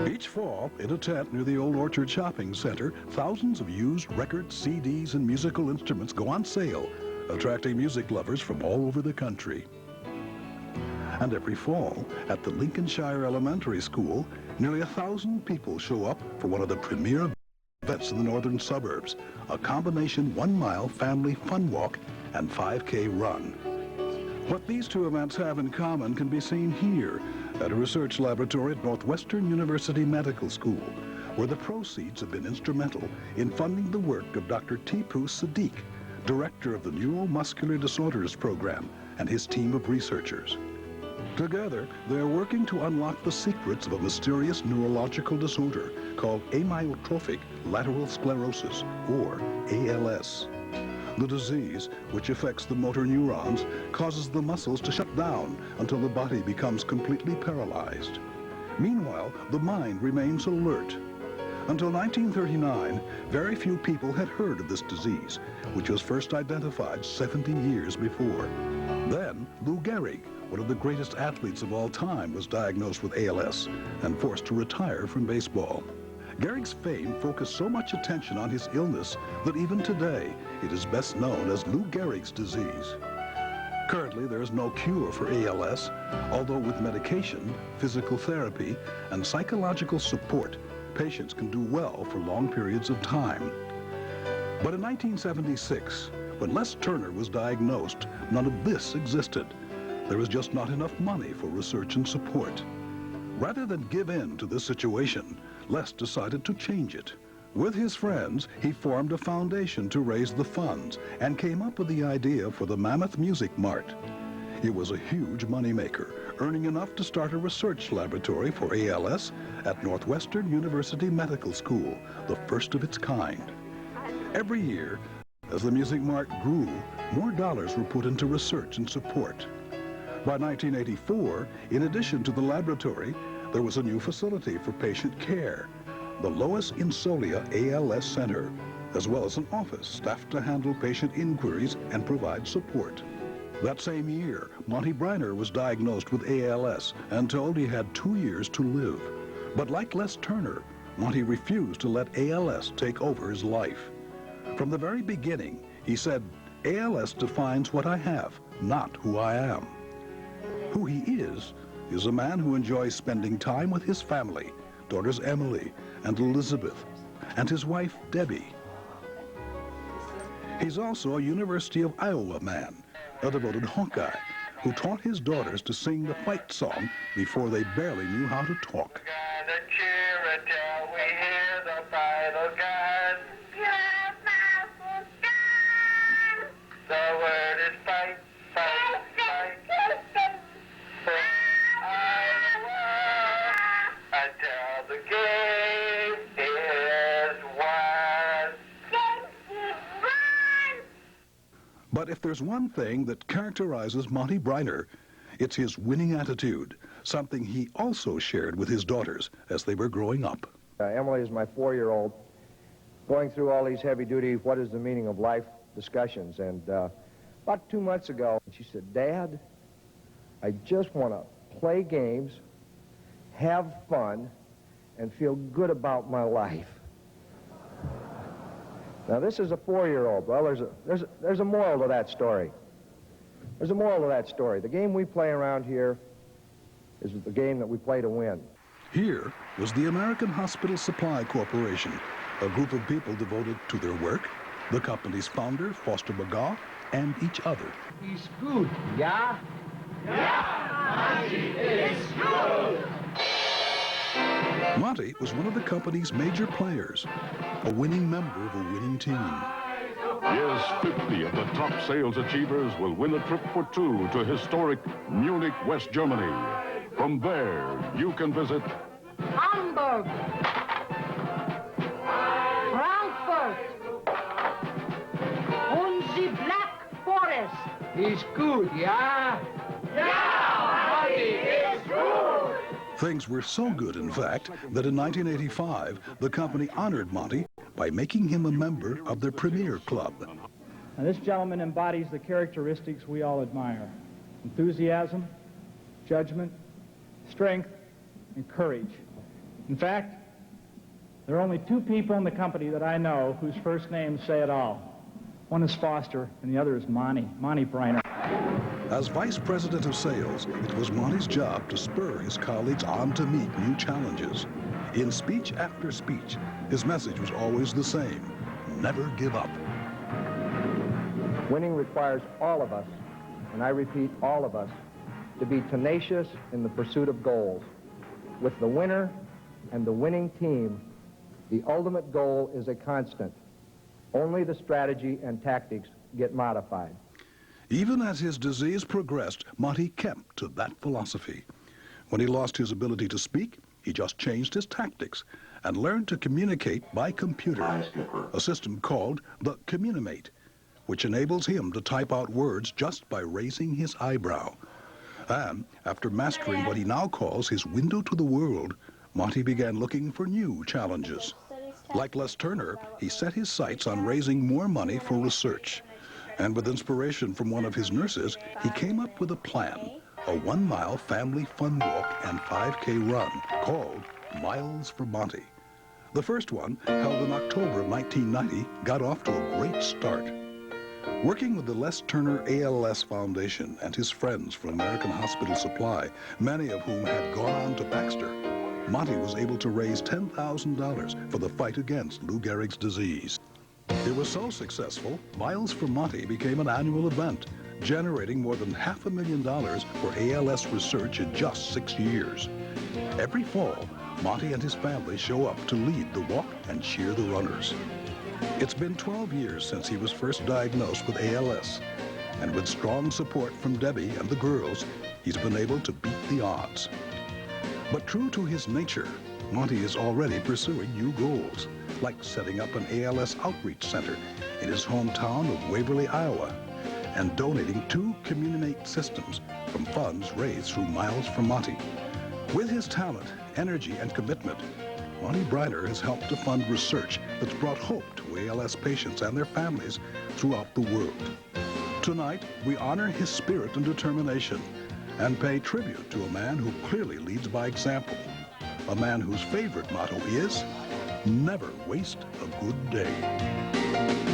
Each fall, in a tent near the Old Orchard Shopping Center, thousands of used records, CDs, and musical instruments go on sale, attracting music lovers from all over the country. And every fall, at the Lincolnshire Elementary School, nearly 1,000 people show up for one of the premier events in the northern suburbs, a combination 1-mile family fun walk and 5K run. What these two events have in common can be seen here at a research laboratory at Northwestern University Medical School, where the proceeds have been instrumental in funding the work of Dr. Tipu Sadiq, director of the Neuromuscular Disorders Program, and his team of researchers. Together, they're working to unlock the secrets of a mysterious neurological disorder called amyotrophic lateral sclerosis, or ALS. The disease, which affects the motor neurons, causes the muscles to shut down until the body becomes completely paralyzed. Meanwhile, the mind remains alert. Until 1939, very few people had heard of this disease, which was first identified 70 years before. Then, Lou Gehrig, one of the greatest athletes of all time, was diagnosed with ALS and forced to retire from baseball. Gehrig's fame focused so much attention on his illness that even today it is best known as Lou Gehrig's disease. Currently, there is no cure for ALS, although with medication, physical therapy, and psychological support, patients can do well for long periods of time. But in 1976, when Les Turner was diagnosed, none of this existed. There was just not enough money for research and support. Rather than give in to this situation, Les decided to change it. With his friends, he formed a foundation to raise the funds and came up with the idea for the Mammoth Music Mart. It was a huge moneymaker, earning enough to start a research laboratory for ALS at Northwestern University Medical School, the first of its kind. Every year, as the Music Mart grew, more dollars were put into research and support. By 1984, in addition to the laboratory, there was a new facility for patient care, the Lois Insolia ALS Center, as well as an office staffed to handle patient inquiries and provide support. That same year, Monte Briner was diagnosed with ALS and told he had 2 years to live. But like Les Turner, Monte refused to let ALS take over his life. From the very beginning, he said, "ALS defines what I have, not who I am." Who he is a man who enjoys spending time with his family, daughters Emily and Elizabeth, and his wife Debbie. He's also a University of Iowa man, a devoted Hawkeye, who taught his daughters to sing the fight song before they barely knew how to talk. We're gonna cheer until we hear the final gun. The word is fight, fight, fight. Until the game is won. But if there's one thing that characterizes Monte Briner, it's his winning attitude, something he also shared with his daughters as they were growing up. Emily is my 4-year-old, going through all these heavy-duty, what is the meaning of life discussions. And about 2 months ago, she said, "Dad, I just want to play games, have fun, and feel good about my life." Now, this is a 4-year-old. Well, there's a moral to that story. There's a moral to that story. The game we play around here is the game that we play to win. Here was the American Hospital Supply Corporation, a group of people devoted to their work, the company's founder, Foster McGaw, and each other. He's good, yeah? Yeah, Monty is good. Monte was one of the company's major players, a winning member of a winning team. Yes, 50 of the top sales achievers will win a trip for 2 to historic Munich, West Germany. From there, you can visit Hamburg, Frankfurt, and the Black Forest. He's good, yeah? Yeah, Monty is good. Things were so good, in fact, that in 1985, the company honored Monte by making him a member of their Premier Club. Now, this gentleman embodies the characteristics we all admire: enthusiasm, judgment, strength, and courage. In fact, there are only two people in the company that I know whose first names say it all. One is Foster, and the other is Monte Briner. As vice president of sales, it was Monte's job to spur his colleagues on to meet new challenges. In speech after speech, his message was always the same: never give up. Winning requires all of us, and I repeat, all of us, to be tenacious in the pursuit of goals. With the winner and the winning team, the ultimate goal is a constant. Only the strategy and tactics get modified. Even as his disease progressed, Monte kept to that philosophy. When he lost his ability to speak, he just changed his tactics and learned to communicate by computer, a system called the Communimate, which enables him to type out words just by raising his eyebrow. And after mastering what he now calls his window to the world, Monte began looking for new challenges. Like Les Turner, he set his sights on raising more money for research. And with inspiration from one of his nurses, he came up with a plan, a 1-mile family fun walk and 5K run called Miles for Monte. The first one, held in October of 1990, got off to a great start. Working with the Les Turner ALS Foundation and his friends from American Hospital Supply, many of whom had gone on to Baxter, Monte was able to raise $10,000 for the fight against Lou Gehrig's disease. It was so successful, Miles for Monte became an annual event, generating more than $500,000 for ALS research in just 6 years. Every fall, Monte and his family show up to lead the walk and cheer the runners. It's been 12 years since he was first diagnosed with ALS, and with strong support from Debbie and the girls, he's been able to beat the odds. But true to his nature, Monte is already pursuing new goals, like setting up an ALS outreach center in his hometown of Waverly, Iowa, and donating 2 Communimate systems from funds raised through Miles for Monte. With his talent, energy, and commitment, Monte Briner has helped to fund research that's brought hope to ALS patients and their families throughout the world. Tonight, we honor his spirit and determination and pay tribute to a man who clearly leads by example, a man whose favorite motto is, never waste a good day.